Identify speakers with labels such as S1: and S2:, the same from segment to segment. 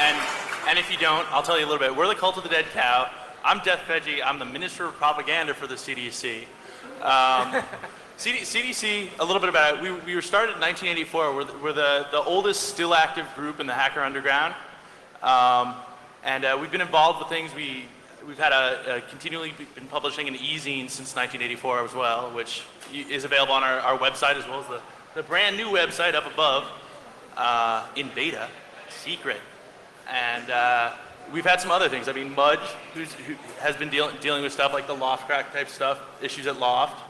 S1: And if you don't, I'll tell you a little bit. We're the Cult of the Dead Cow. I'm Death Veggie. I'm the Minister of Propaganda for the cDc. cDc, a little bit about it. We were started in 1984. We're the oldest still active group in the hacker underground. And we've been involved with things. We've had continually been publishing an e-zine since 1984 as well, which is available on our website as well as the brand new website up above in beta, secret. And we've had some other things. I mean, Mudge, who has been dealing with stuff like the Loft crack type stuff, issues at Loft.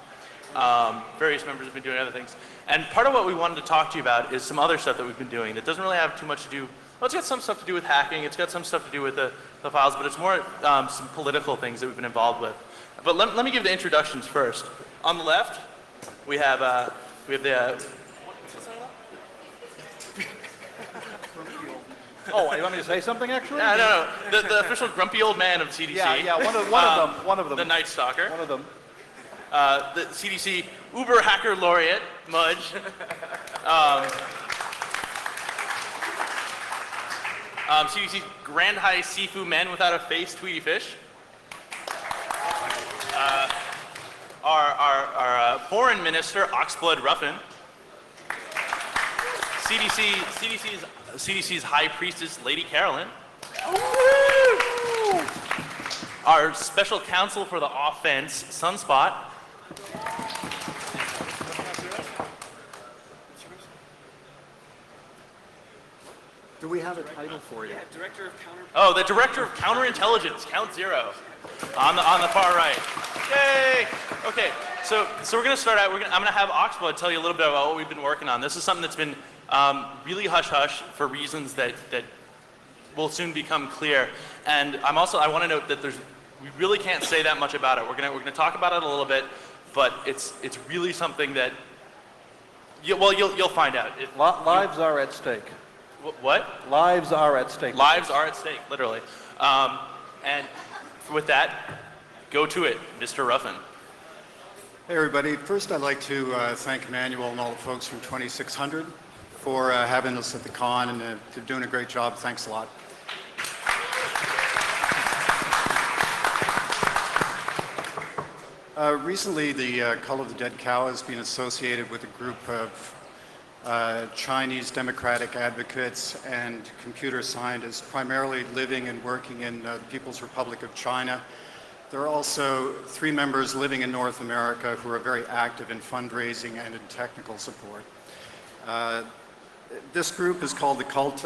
S1: Various members have been doing other things. And part of what we wanted to talk to you about is some other stuff that we've been doing that doesn't really have too much to do. Well, it's got some stuff to do with hacking. It's got some stuff to do with the files, but it's more some political things that we've been involved with. But let me give the introductions first. On the left, we have the.
S2: Oh, you want me to say something actually?
S1: No. The official grumpy old man of cDc.
S2: Yeah. One of them.
S1: The Night Stalker.
S2: One of them.
S1: The cDC Uber Hacker Laureate, Mudge. cDC Grand High Sifu Man Without a Face, Tweety Fish. Our Foreign Minister, Oxblood Ruffin. CDC's High Priestess, Lady Carolyn. Our Special Counsel for the Offense, Sunspot.
S2: Do we have a title for you?
S3: Yeah, Director of Counter.
S1: Oh, the Director of Counterintelligence, Count Zero, on the far right. Yay! Okay, so we're gonna start out. I'm gonna have Oxblood tell you a little bit about what we've been working on. This is something that's been really hush-hush for reasons that will soon become clear. And I want to note that we really can't say that much about it. We're gonna talk about it a little bit, but it's really something that you'll find out.
S2: Lives are at stake.
S1: What?
S2: Lives are at stake.
S1: Lives are at stake, literally. And with that, go to it, Mr. Ruffin.
S4: Hey everybody, first I'd like to thank Emmanuel and all the folks from 2600 for having us at the con, and they're doing a great job. Thanks a lot. Recently, the Cult of the Dead Cow has been associated with a group of Chinese democratic advocates and computer scientists, primarily living and working in the People's Republic of China. There are also 3 members living in North America who are very active in fundraising and in technical support. This group is called the called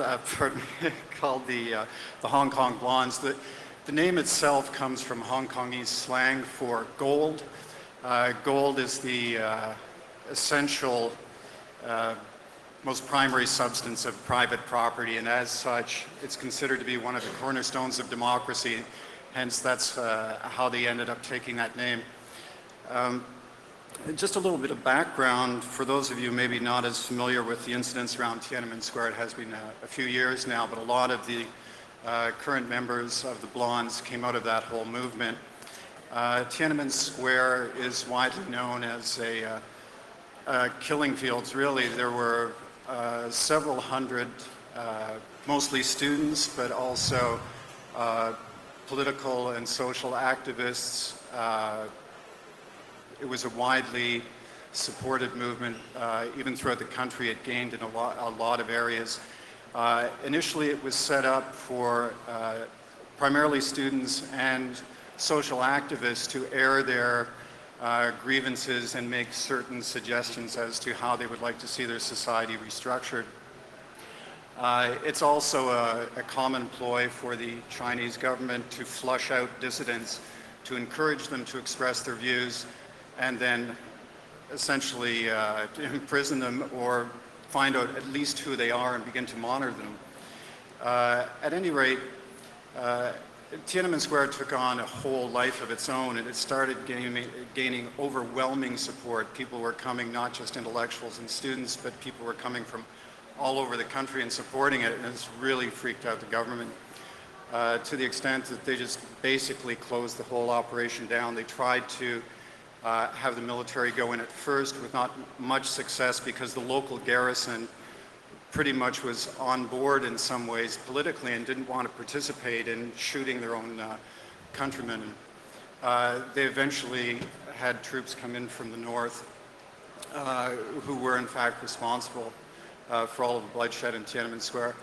S4: the Hong Kong Blondes. The name itself comes from Hong Kongese slang for gold. Gold is the essential, most primary substance of private property, and as such, it's considered to be one of the cornerstones of democracy. Hence, that's how they ended up taking that name. Just a little bit of background for those of you maybe not as familiar with the incidents around Tiananmen Square. It has been a few years now, but a lot of the current members of the Blondes came out of that whole movement. Tiananmen Square is widely known as a killing fields. Really, there were several hundred, mostly students, but also political and social activists. It was a widely supported movement, even throughout the country. It gained in a lot of areas. Initially, it was set up for primarily students and social activists to air their grievances and make certain suggestions as to how they would like to see their society restructured. It's also a common ploy for the Chinese government to flush out dissidents, to encourage them to express their views, and then essentially imprison them or find out at least who they are and begin to monitor them. At any rate, Tiananmen Square took on a whole life of its own, and it started gaining overwhelming support. People were coming, not just intellectuals and students, but people were coming from all over the country and supporting it, and it's really freaked out the government to the extent that they just basically closed the whole operation down. They tried to have the military go in at first with not much success because the local garrison pretty much was on board in some ways politically and didn't want to participate in shooting their own countrymen. They eventually had troops come in from the north who were in fact responsible for all of the bloodshed in Tiananmen Square.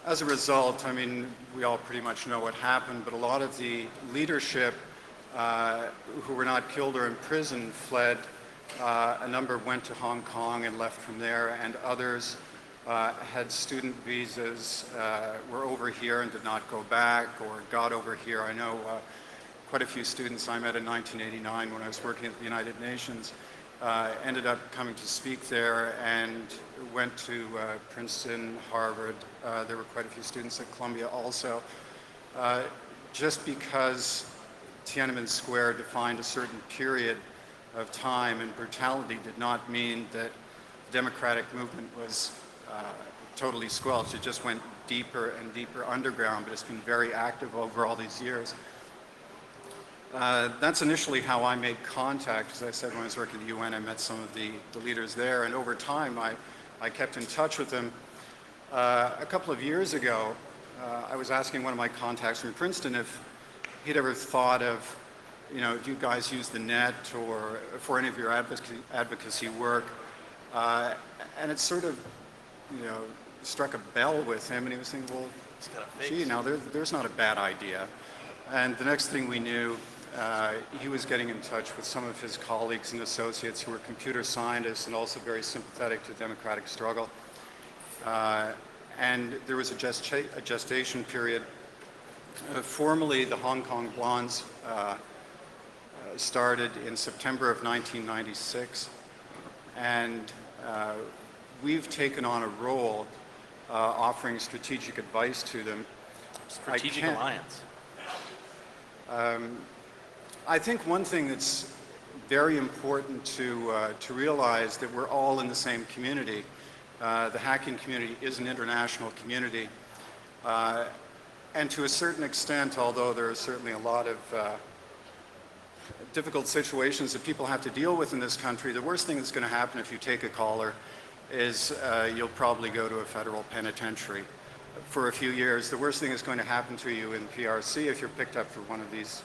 S4: As a result, I mean, we all pretty much know what happened, but a lot of the leadership who were not killed or imprisoned fled. A number went to Hong Kong and left from there, and others had student visas, were over here and did not go back, or got over here. I know quite a few students I met in 1989 when I was working at the United Nations ended up coming to speak there and went to Princeton, Harvard. There were quite a few students at Columbia also. Just because Tiananmen Square defined a certain period of time and brutality did not mean that the democratic movement was totally squelched. It just went deeper and deeper underground, but it's been very active over all these years. That's initially how I made contact. As I said, when I was working at the UN, I met some of the leaders there, and over time I kept in touch with them. A couple of years ago, I was asking one of my contacts from Princeton if he'd ever thought of, you know, do you guys use the net or for any of your advocacy work? And it sort of, you know, struck a bell with him, and he was thinking, well, gee, now there's not a bad idea. And the next thing we knew, he was getting in touch with some of his colleagues and associates who were computer scientists and also very sympathetic to the democratic struggle. And there was a gestation period. Formally, the Hong Kong Blondes started in September of 1996, and we've taken on a role offering strategic advice to them.
S1: Strategic alliance.
S4: I think one thing that's very important to realize that we're all in the same community. The hacking community is an international community. And to a certain extent, although there are certainly a lot of difficult situations that people have to deal with in this country, the worst thing that's going to happen if you take a caller is you'll probably go to a federal penitentiary for a few years. The worst thing that's going to happen to you in PRC if you're picked up for one of these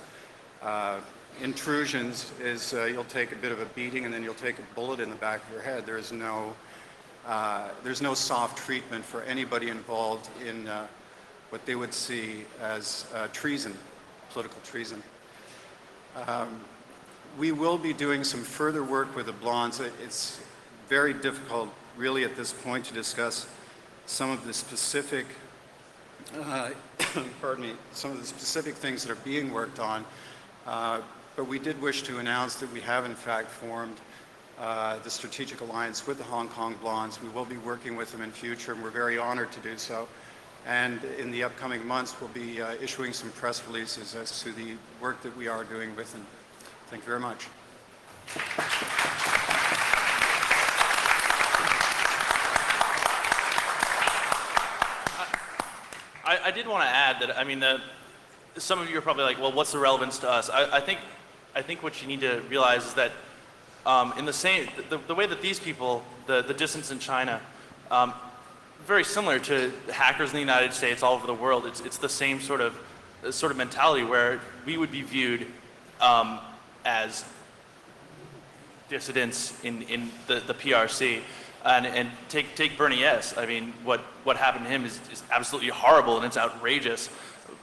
S4: intrusions is you'll take a bit of a beating and then you'll take a bullet in the back of your head. There's no soft treatment for anybody involved in what they would see as treason, political treason. We will be doing some further work with the Blondes. It's very difficult really at this point to discuss some of the specific pardon me, some of the specific things that are being worked on. But we did wish to announce that we have in fact formed the strategic alliance with the Hong Kong Blondes. We will be working with them in future, and we're very honored to do so. And in the upcoming months, we'll be issuing some press releases as to the work that we are doing with them. Thank you very much.
S1: I did want to add that, I mean, some of you are probably like, well, what's the relevance to us? I think what you need to realize is that in the way that these people, the dissidents in China, very similar to hackers in the United States, all over the world, it's the same sort of mentality where we would be viewed as dissidents in the PRC. And take Bernie S. I mean, what happened to him is absolutely horrible and it's outrageous.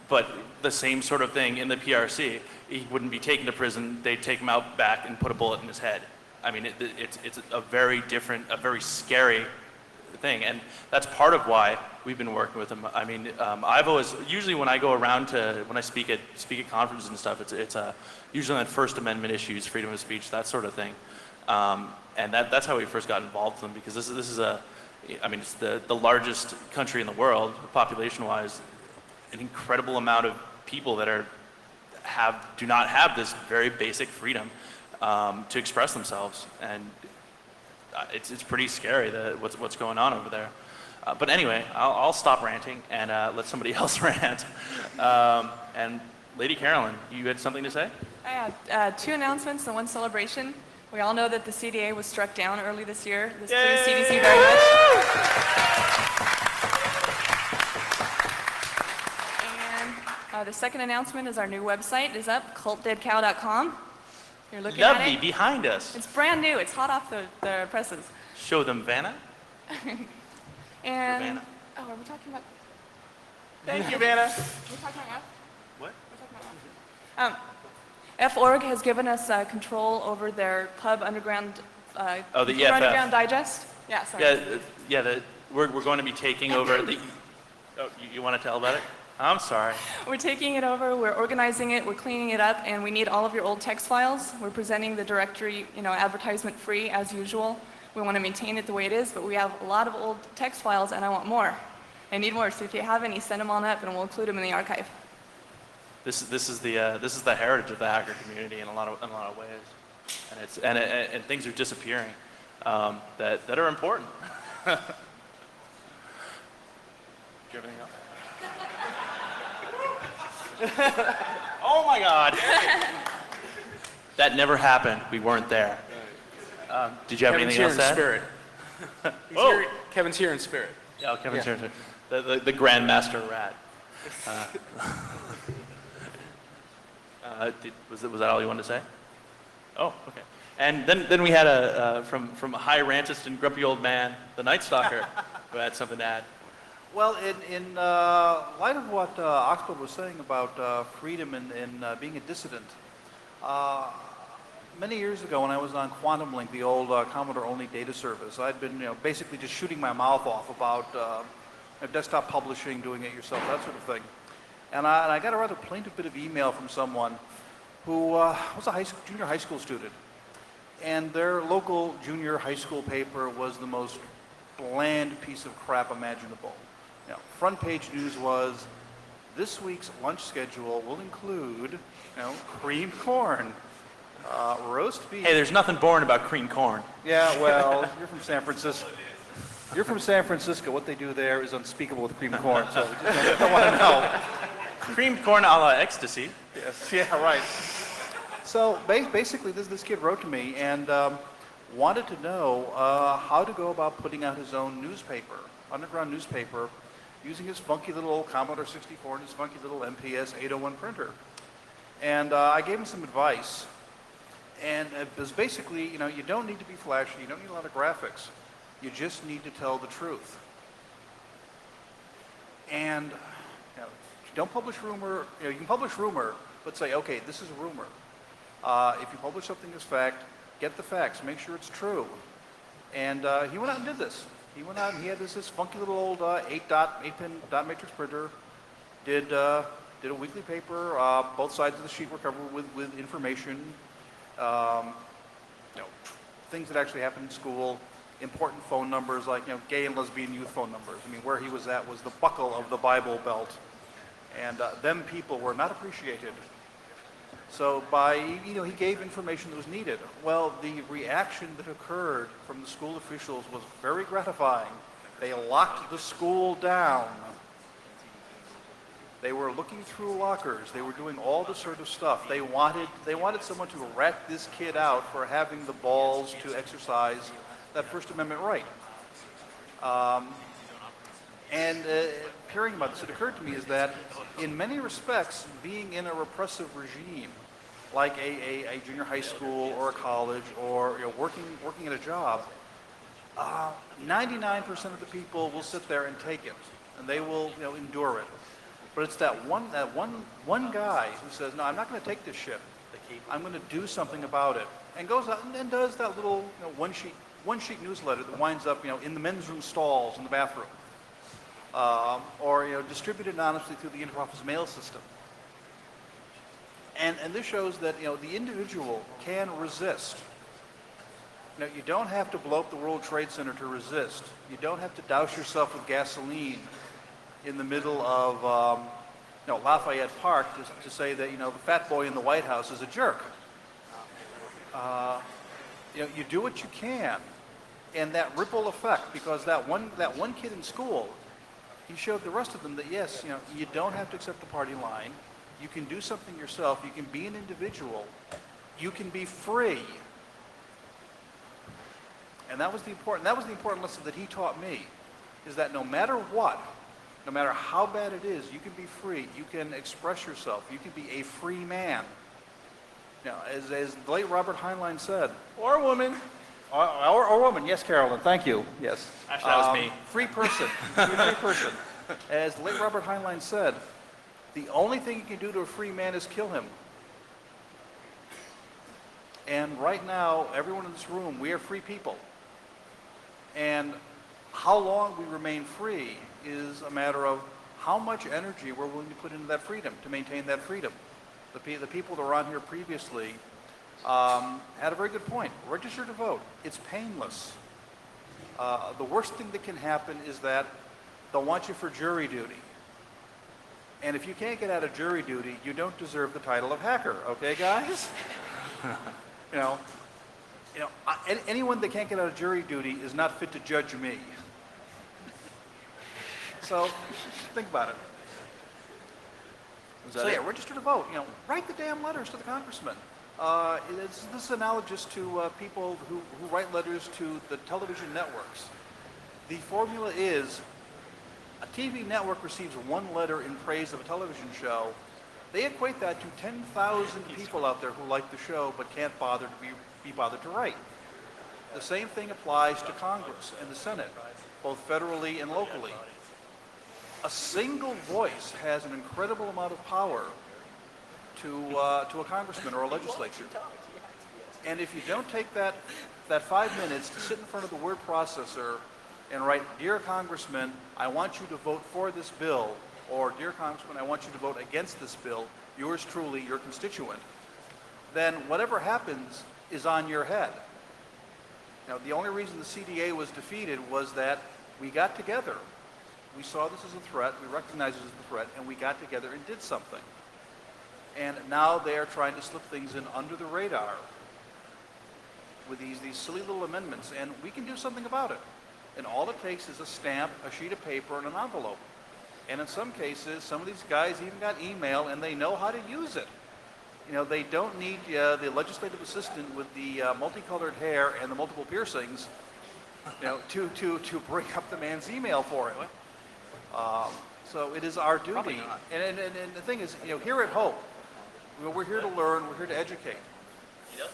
S1: But the same sort of thing in the PRC. He wouldn't be taken to prison. They'd take him out back and put a bullet in his head. I mean, it's a very different, a very scary thing. And that's part of why we've been working with him. I mean, I've always, usually when I go around when I speak at conferences and stuff, it's usually on First Amendment issues, freedom of speech, that sort of thing. And that's how we first got involved with them, because this is it's the largest country in the world, population-wise, an incredible amount of people that do not have this very basic freedom to express themselves, and it's pretty scary what's going on over there. But anyway, I'll stop ranting and let somebody else rant. And Lady Carolyn, you had something to say?
S3: I had two announcements and one celebration. We all know that the CDA was struck down early this year. This please cDc very much. The second announcement is our new website is up, cultdeadcow.com. You're looking
S1: Lovely,
S3: at it.
S1: behind us.
S3: It's brand new. It's hot off the presses.
S1: Show them Vanna.
S3: And
S1: Vanna.
S3: oh, are we talking about?
S1: Thank you, Vanna.
S3: We're talking about F.
S1: What?
S3: We're talking about F. F.org has given us control over their Pub Underground.
S1: The
S3: Pub
S1: EFF.
S3: Underground Digest. Yeah, sorry.
S1: We're going to be taking over the. Oh, you want to tell about it? I'm sorry.
S3: We're taking it over, we're organizing it, we're cleaning it up, and we need all of your old text files. We're presenting the directory, advertisement free as usual. We want to maintain it the way it is, but we have a lot of old text files and I want more. I need more, so if you have any, send them on up and we'll include them in the archive.
S1: This is the heritage of the hacker community in a lot of ways, and things are disappearing that are important. Do you have anything else? Oh my God! That never happened. We weren't there. Did you have
S5: Kevin's
S1: anything
S5: here
S1: else
S5: in
S1: to add?
S5: spirit.
S1: Oh.
S5: Kevin's here in spirit.
S1: Yeah, Kevin's
S5: Yeah.
S1: here. The Grandmaster Rat. Was that all you wanted to say? Oh, okay. And then we had from a high rantist and grumpy old man, the Night Stalker, who had something to add.
S2: Well, in light of what Oxford was saying about freedom and being a dissident, many years ago when I was on Quantum Link, the old Commodore-only data service, I'd been basically just shooting my mouth off about desktop publishing, doing it yourself, that sort of thing. And I got a rather plaintive bit of email from someone who was a junior high school student. And their local junior high school paper was the most bland piece of crap imaginable. Front page news was, this week's lunch schedule will include, creamed corn, roast beef.
S1: Hey, there's nothing boring about cream corn.
S2: Yeah, well, you're from San Francisco. You're from San Francisco. What they do there is unspeakable with creamed corn, so you don't want to know.
S1: Creamed corn a la ecstasy.
S2: Yes, yeah, right. So basically, this kid wrote to me and wanted to know how to go about putting out his own newspaper, underground newspaper, using his funky little old Commodore 64 and his funky little MPS 801 printer. And I gave him some advice. And it was basically, you don't need to be flashy, you don't need a lot of graphics. You just need to tell the truth. And don't publish rumor, you can publish rumor, but say, okay, this is a rumor. If you publish something as fact, get the facts, make sure it's true. And he went out and did this. He went out and he had this funky little old 8-pin dot matrix printer, did a weekly paper, both sides of the sheet were covered with information, things that actually happened in school, important phone numbers like gay and lesbian youth phone numbers. I mean, where he was at was the buckle of the Bible Belt, and them people were not appreciated. So he gave information that was needed. Well, the reaction that occurred from the school officials was very gratifying. They locked the school down. They were looking through lockers. They were doing all this sort of stuff. They wanted someone to rat this kid out for having the balls to exercise that First Amendment right. Hearing about this, it occurred to me is that in many respects, being in a repressive regime, like a junior high school or a college or working at a job, 99% of the people will sit there and take it, and they will endure it. But it's that one guy who says, no, I'm not going to take this shit. I'm going to do something about it, and goes out and does that little one sheet newsletter that winds up in the men's room stalls in the bathroom, or distributed anonymously through the interoffice mail system. And this shows that the individual can resist. You don't have to blow up the World Trade Center to resist. You don't have to douse yourself with gasoline in the middle of Lafayette Park to say that the fat boy in the White House is a jerk. You do what you can, and that ripple effect, because that one kid in school, he showed the rest of them that yes, you don't have to accept the party line. You can do something yourself. You can be an individual. You can be free. And that was the important lesson that he taught me, is that no matter what, No matter how bad it is, you can be free. You can express yourself. You can be a free man. Now, as the late Robert Heinlein said,
S1: Or a woman.
S2: or woman, yes, Carolyn, thank you, yes.
S1: Actually, that was me.
S2: Free person, free person. As the late Robert Heinlein said, the only thing you can do to a free man is kill him. And right now, everyone in this room, we are free people. And how long we remain free is a matter of how much energy we're willing to put into that freedom, to maintain that freedom. The people that were on here previously had a very good point. Register to vote. It's painless. The worst thing that can happen is that they'll want you for jury duty. And if you can't get out of jury duty, you don't deserve the title of hacker. Okay, guys? Anyone that can't get out of jury duty is not fit to judge me. So think about it. So yeah, register to vote. Write the damn letters to the congressman. This is analogous to people who write letters to the television networks. The formula is a TV network receives one letter in praise of a television show. They equate that to 10,000 people out there who like the show but can't bother to be bothered to write. The same thing applies to Congress and the Senate, both federally and locally. A single voice has an incredible amount of power to a congressman or a legislature. And if you don't take that 5 minutes to sit in front of the word processor and write, "Dear Congressman, I want you to vote for this bill," or "Dear Congressman, I want you to vote against this bill, yours truly, your constituent," then whatever happens is on your head. Now, the only reason the CDA was defeated was that we got together. We saw this as a threat, we recognized it as a threat, and we got together and did something. And now they are trying to slip things in under the radar with these silly little amendments, and we can do something about it. And all it takes is a stamp, a sheet of paper, and an envelope. And in some cases, some of these guys even got email, and they know how to use it. They don't need the legislative assistant with the multicolored hair and the multiple piercings, to bring up the man's email for him. So it is our duty. And the thing is, here at Hope, we're here to learn, we're here to educate.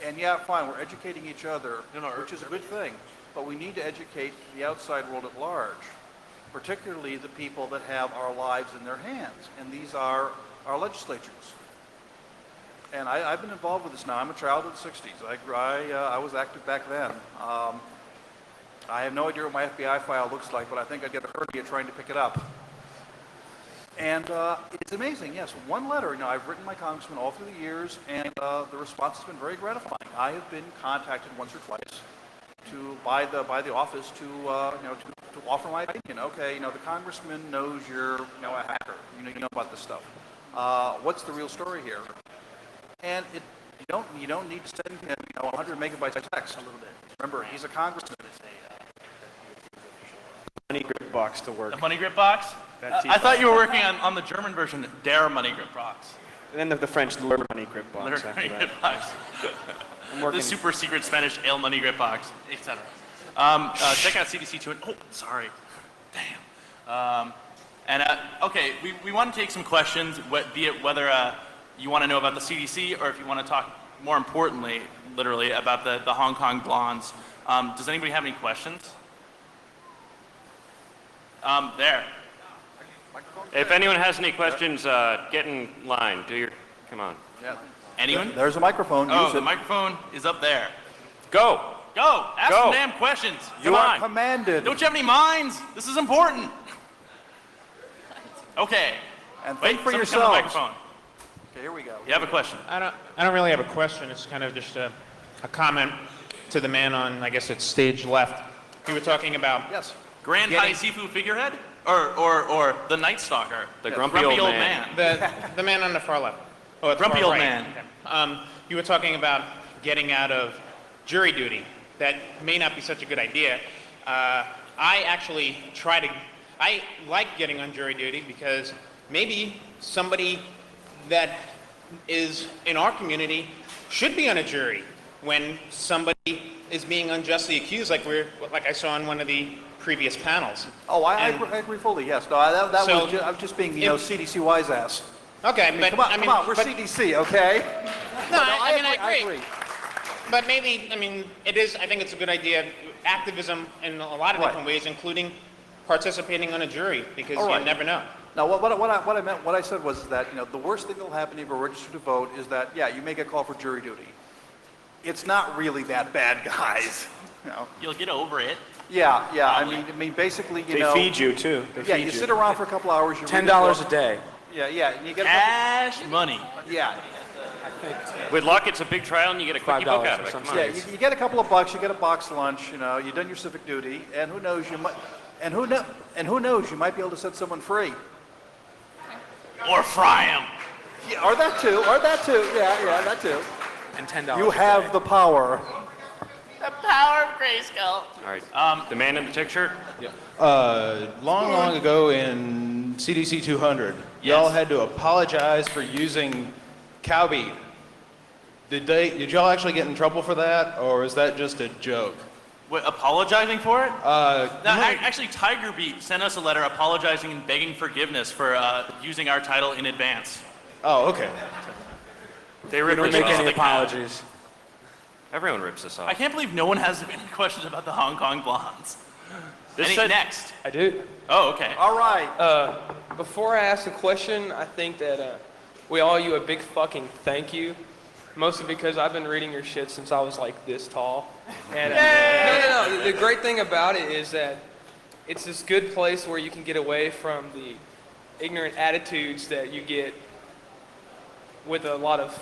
S2: And yeah, fine, we're educating each other, which is a good thing. But we need to educate the outside world at large, particularly the people that have our lives in their hands. And these are our legislatures. And I've been involved with this now. I'm a child of the 60s. I was active back then. I have no idea what my FBI file looks like, but I think I'd get a hernia trying to pick it up. And it's amazing, yes. One letter. I've written my congressman all through the years, and the response has been very gratifying. I have been contacted once or twice by the office to offer my opinion. Okay, the congressman knows you're a hacker. You know about this stuff. What's the real story here? And you don't need to send him 100 megabytes of text. A little bit. Remember, he's a congressman.
S5: Money grip box to work.
S1: The money grip box? I thought you were working on the German version, Der money grip box.
S5: And then the French Le money grip box.
S1: Der
S5: after
S1: money
S5: that.
S1: grip box.
S5: I'm working.
S1: The super secret Spanish Ale money grip box, etc. Check out cDc 2. Oh, sorry. Damn. Okay, we want to take some questions, be it whether you want to know about the CDC or if you want to talk more importantly, literally, about the Hong Kong blondes. Does anybody have any questions? There.
S6: If anyone has any questions, get in line. Come on.
S2: Yeah.
S1: Anyone?
S2: There's a microphone.
S1: Oh,
S2: Use
S1: the
S2: it.
S1: microphone is up there.
S6: Go.
S1: Go! Ask
S6: Go.
S1: some damn questions.
S2: You
S1: Come
S2: are
S1: on.
S2: commanded.
S1: Don't you have any minds? This is important. Okay.
S2: And
S1: Wait,
S2: think for
S1: someone come to the
S2: yourselves.
S1: microphone.
S2: Okay, here we go.
S1: You have a question?
S7: I don't really have a question. It's kind of just a comment to the man on, I guess it's stage left. You were talking about
S2: Yes.
S1: Grand High Sifu figurehead? Or the Night Stalker?
S6: The grumpy old man.
S7: the man on the far left. Oh, it's
S1: Grumpy
S7: far
S1: old
S7: right.
S1: man.
S7: Okay. You were talking about getting out of jury duty. That may not be such a good idea. I actually I like getting on jury duty because maybe somebody that is in our community should be on a jury when somebody is being unjustly accused, like I saw in one of the previous panels.
S2: Oh, I
S7: And-
S2: agree fully, yes. No, that
S7: So,
S2: was I was just being,
S7: if-
S2: CDC wise ass.
S7: Okay,
S2: I mean,
S7: but
S2: come on,
S7: I mean,
S2: come on, we're
S7: but,
S2: CDC, okay?
S7: No, I mean, I agree.
S2: agree.
S7: But maybe, I mean, it is, I think it's a good idea, activism in a lot of
S2: Right.
S7: different ways, including participating on a jury, because
S2: All right.
S7: you never know.
S2: Now, what I said was that, the worst thing that'll happen if you're registered to vote is that, yeah, you may get called for jury duty. It's not really that bad, guys.
S1: You'll get over it.
S2: Yeah, I mean, basically,
S5: They feed you too. They
S2: Yeah,
S5: feed
S2: you sit around for a couple hours. You read
S5: $10
S2: book.
S5: a day.
S2: Yeah, and you get a couple,
S1: Cash money.
S2: yeah,
S6: With luck, it's a big trial and you get a quickie book
S5: $5
S6: out of
S5: or
S6: it. Come
S5: something.
S6: on.
S2: yeah. You get a couple of bucks. You get a box lunch. You've done your civic duty, and who knows, you might, and who knows, you might be able to set someone free.
S1: Or fry them.
S2: Yeah, or that too. Yeah, that too.
S5: And $10
S2: You have the power.
S1: The power of grayscale.
S6: All right. The man in the tick shirt?
S8: Long ago in cDc 200, y'all had to apologize for using cow beef. Did y'all actually get in trouble for that, or is that just a joke?
S1: What, apologizing for it?
S8: Uh,
S1: No, actually, Tiger Beat sent us a letter apologizing and begging forgiveness for using our title in advance.
S8: oh, okay.
S6: They
S5: We
S6: rip
S5: don't
S6: us
S5: make
S6: off
S5: any
S6: the cow.
S5: apologies.
S6: Everyone rips us
S1: I
S6: off.
S1: can't believe no one has any questions about the Hong Kong blondes.
S6: This said-
S1: Next.
S9: I do.
S1: Oh, okay.
S2: All right.
S9: Before I ask a question, I think that we owe you a big fucking thank you. Mostly because I've been reading your shit since I was like this tall. And no. The great thing about it is that it's this good place where you can get away from the ignorant attitudes that you get with a lot of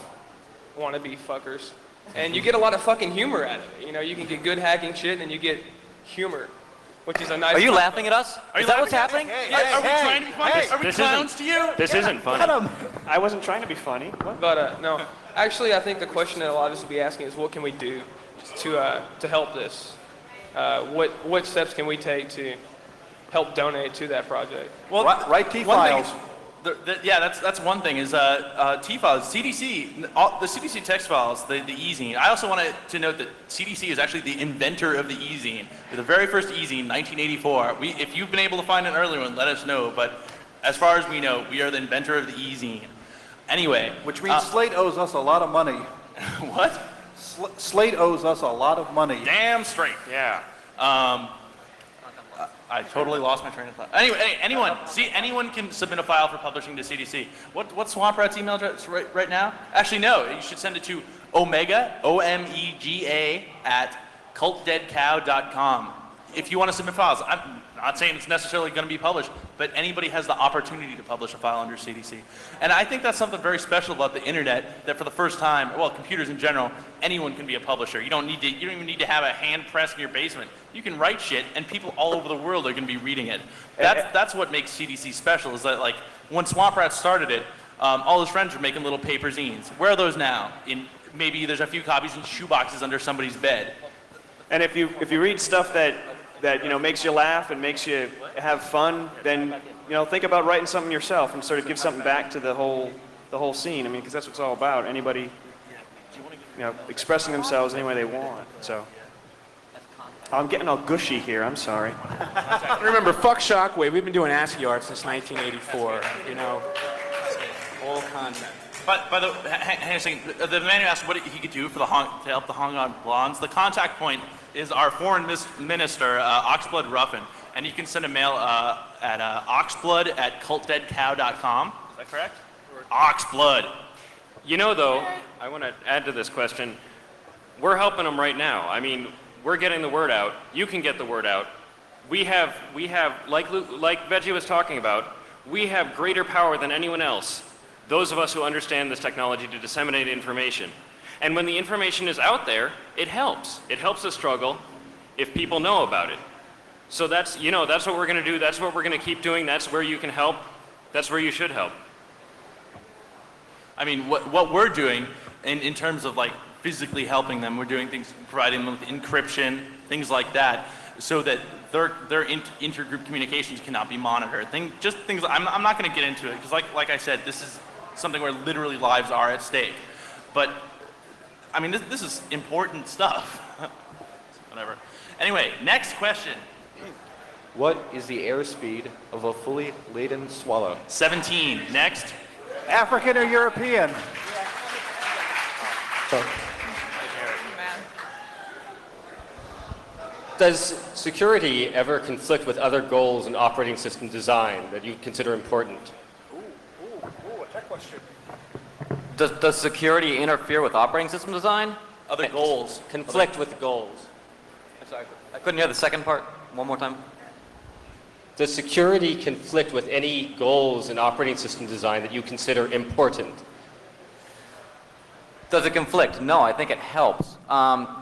S9: wannabe fuckers. And you get a lot of fucking humor out of it. You can get good hacking shit and you get humor, which is a nice.
S10: Are you laughing at us?
S1: Are you
S10: Is that what's
S1: laughing
S10: happening?
S1: Yeah, are we trying to be funny? Are we
S6: This
S1: clowns to you?
S6: This isn't funny.
S2: Get 'em.
S5: I wasn't trying to be funny. What?
S9: But no, actually, I think the question that a lot of us will be asking is, what can we do to help this? What steps can we take to help donate to that project?
S1: Well,
S2: Write T
S1: one thing
S2: files.
S1: yeah, that's one thing is T files, CDC, the CDC text files, the e-zine. I also wanted to note that CDC is actually the inventor of the e-zine. The very first e-zine, 1984. If you've been able to find an earlier one, let us know. But as far as we know, we are the inventor of the e-zine. Anyway,
S2: Which means Slate owes us a lot of money.
S1: what?
S2: Slate owes us a lot of money.
S1: Damn straight.
S6: Yeah.
S1: I totally lost my train of thought. Anyway, anyone can submit a file for publishing to CDC. What's Swamp Rat's email address right now? Actually, no. You should send it to Omega, OMEGA, at cultdeadcow.com. If you want to submit files, I'm not saying it's necessarily going to be published, but anybody has the opportunity to publish a file under CDC. And I think that's something very special about the internet, that for the first time, well, computers in general, anyone can be a publisher. You don't even need to have a hand press in your basement. You can write shit, and people all over the world are going to be reading it. That's what makes CDC special, is that, like, when Swamp Rat started it, all his friends were making little paper zines. Where are those now? Maybe there's a few copies in shoeboxes under somebody's bed.
S5: And if you read stuff that makes you laugh and makes you have fun, then think about writing something yourself and sort of give something back to the whole scene. I mean, because that's what it's all about. Anybody expressing themselves any way they want. So I'm getting all gushy here. I'm sorry.
S10: Remember, fuck Shockwave. We've been doing ASCII art since 1984. All content.
S1: But by the hang on a second. The man who asked what he could do for to help the Hong Kong blondes, the contact point is our foreign minister, Oxblood Ruffin, and you can send a mail at oxblood@cultdeadcow.com. Is that correct? Oxblood.
S6: Though, I want to add to this question. We're helping them right now. I mean, we're getting the word out. You can get the word out. We have like Veggie was talking about, we have greater power than anyone else. Those of us who understand this technology to disseminate information. And when the information is out there, it helps. It helps the struggle if people know about it. So that's what we're going to do. That's what we're going to keep doing. That's where you can help. That's where you should help.
S1: I mean, what we're doing in terms of like physically helping them, we're doing things, providing them with encryption, things like that, so that their intergroup communications cannot be monitored. Things. I'm not going to get into it because, like I said, this is something where literally lives are at stake. But I mean, this is important stuff. Whatever. Anyway, next question.
S11: What is the airspeed of a fully laden swallow?
S1: 17. Next.
S2: African or European?
S12: Does security ever conflict with other goals in operating system design that you consider important?
S2: Ooh, a tech question.
S13: Does security interfere with operating system design?
S1: Other goals.
S12: Conflict with goals.
S13: I couldn't hear the second part. One more time.
S12: Does security conflict with any goals in operating system design that you consider important?
S13: Does it conflict? No, I think it helps.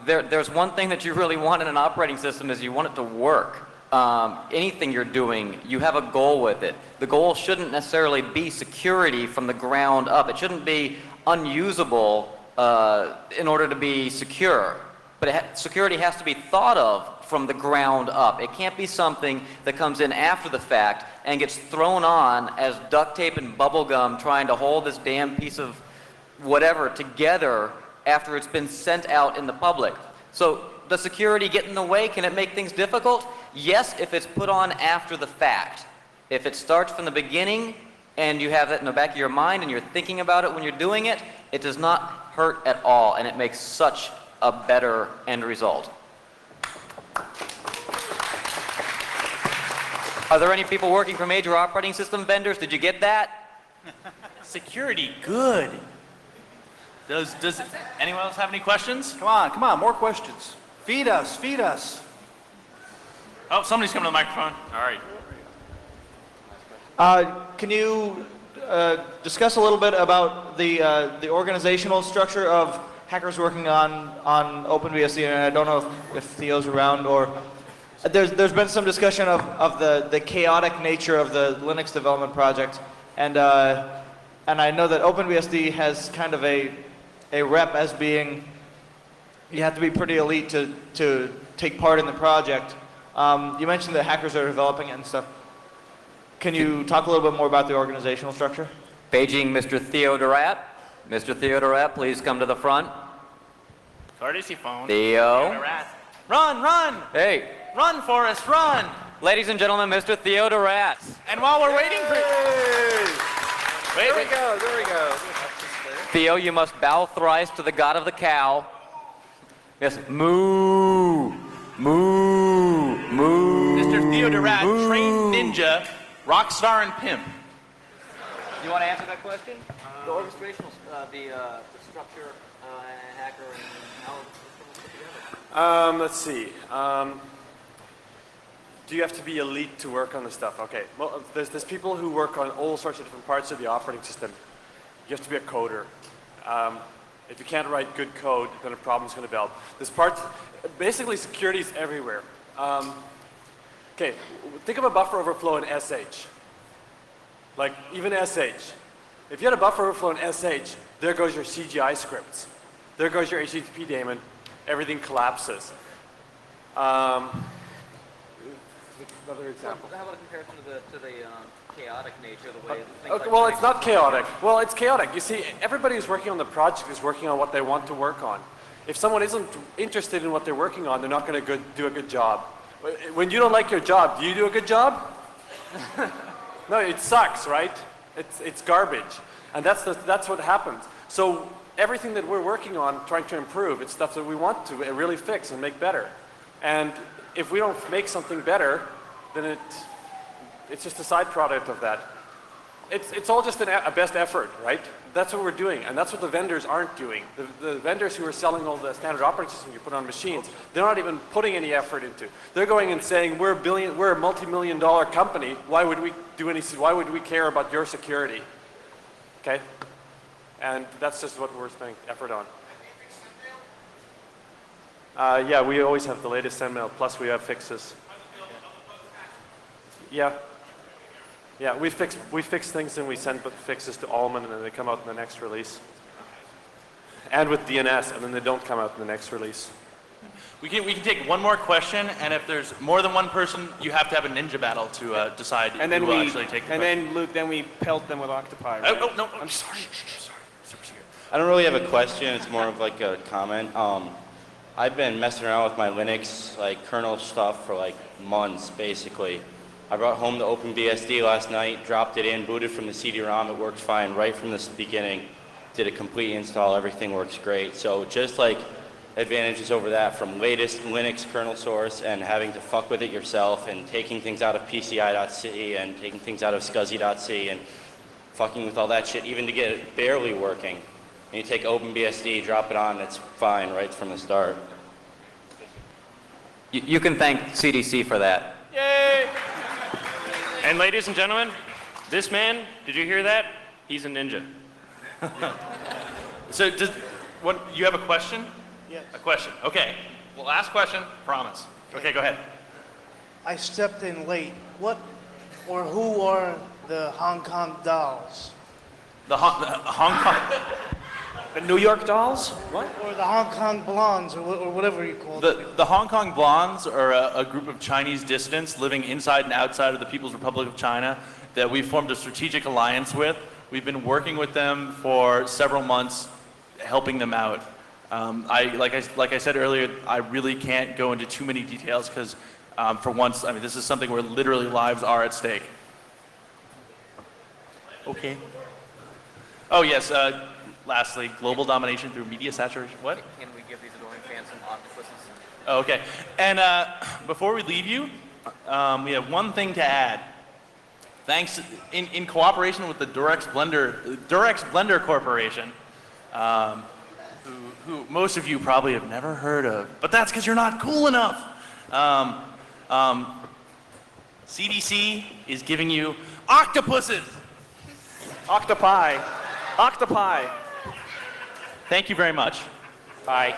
S13: There's one thing that you really want in an operating system is you want it to work. Anything you're doing, you have a goal with it. The goal shouldn't necessarily be security from the ground up. It shouldn't be unusable in order to be secure. But security has to be thought of from the ground up. It can't be something that comes in after the fact and gets thrown on as duct tape and bubble gum trying to hold this damn piece of whatever together after it's been sent out in the public. So does security get in the way? Can it make things difficult? Yes, if it's put on after the fact. If it starts from the beginning and you have that in the back of your mind and you're thinking about it when you're doing it, it does not hurt at all and it makes such a better end result. Are there any people working for major operating system vendors? Did you get that?
S1: Security, good. Does anyone else have any questions?
S2: Come on, more questions. Feed us.
S1: Oh, somebody's coming to the microphone. All right.
S14: Can you discuss a little bit about the organizational structure of hackers working on OpenBSD? And I don't know if Theo's around, or there's been some discussion of the chaotic nature of the Linux development project, and I know that OpenBSD has kind of a rep as being, you have to be pretty elite to take part in the project. You mentioned that hackers are developing it and stuff. Can you talk a little bit more about the organizational structure?
S13: Paging Mr. Theodorat. Mr. Theodorat, please come to the front.
S1: Cardisi phone.
S13: Theo.
S1: Run!
S13: Hey.
S1: Run, Forrest, run!
S13: Ladies and gentlemen, Mr. Theodorat.
S1: And while we're waiting for... Wait,
S2: There we go.
S13: Theo, you must bow thrice to the god of the cow. Yes, moo, moo, moo.
S1: Mr. Theodorat, trained ninja, rock star and pimp.
S13: You want to answer that question? The orchestrational, the structure, hacker, and how it's put together.
S5: Let's see. Do you have to be elite to work on this stuff? Okay. Well, there's people who work on all sorts of different parts of the operating system. You have to be a coder. If you can't write good code, then a problem's going to develop. This part, basically security is everywhere. Okay, think of a buffer overflow in SH. Like even SH. If you had a buffer overflow in SH, there goes your CGI scripts. There goes your HTTP daemon. Everything collapses. Another example.
S13: How about a comparison to the chaotic nature of the way things
S5: Okay, well, it's not chaotic. Well, it's chaotic. You see, everybody who's working on the project is working on what they want to work on. If someone isn't interested in what they're working on, they're not going to do a good job. When you don't like your job, do you do a good job? No, it sucks, right? It's garbage. And that's what happens. So everything that we're working on, trying to improve, it's stuff that we want to really fix and make better. And if we don't make something better, then it's just a side product of that. It's all just a best effort, right? That's what we're doing, and that's what the vendors aren't doing. The vendors who are selling all the standard operating systems you put on machines, they're not even putting any effort into. They're going and saying, we're a multi-million-dollar company. Why would we care about your security? Okay? And that's just what we're spending effort on. Yeah, we always have the latest SendMail, plus we have fixes. Yeah. Yeah, we fix things and we send fixes to Allman and then they come out in the next release. And with DNS, and then they don't come out in the next release.
S1: We can take one more question, and if there's more than one person, you have to have a ninja battle to decide
S5: And then
S1: who will actually take the question.
S5: then Luke, then we pelt them with octopi.
S1: Oh,
S5: Right?
S1: no, I'm sorry. Super secret.
S11: I don't really have a question. It's more of like a comment. I've been messing around with my Linux like kernel stuff for like months, basically. I brought home the OpenBSD last night, dropped it in, booted from the CD-ROM. It worked fine right from the beginning. Did a complete install. Everything works great. So just like advantages over that from latest Linux kernel source and having to fuck with it yourself and taking things out of PCI.C and taking things out of SCSI.C and fucking with all that shit, even to get it barely working. And you take OpenBSD, drop it on, it's fine right from the start.
S13: You can thank cDc for that.
S6: Yay! And ladies and gentlemen, this man, did you hear that? He's a ninja.
S1: So, you have a question?
S15: Yes.
S1: A question. Okay. Well, last question. Promise. Okay, go ahead.
S15: I stepped in late. What or who are the Hong Kong dolls?
S1: The Hong Kong.
S5: The New York Dolls? What?
S15: Or the Hong Kong blondes, or whatever you call them.
S1: The Hong Kong Blondes are a group of Chinese dissidents living inside and outside of the People's Republic of China that we formed a strategic alliance with. We've been working with them for several months, helping them out. Like I said earlier, I really can't go into too many details because, for once, I mean, this is something where literally lives are at stake. Okay. Oh yes. Lastly, global domination through media saturation. What?
S13: Can we give these adoring fans some octopuses?
S1: Oh, okay. And before we leave you, we have one thing to add. Thanks, in cooperation with the Durex Blender Corporation, who most of you probably have never heard of, but that's because you're not cool enough. cDC is giving you octopuses.
S5: Octopi. Octopi.
S1: Thank you very much.
S6: Bye.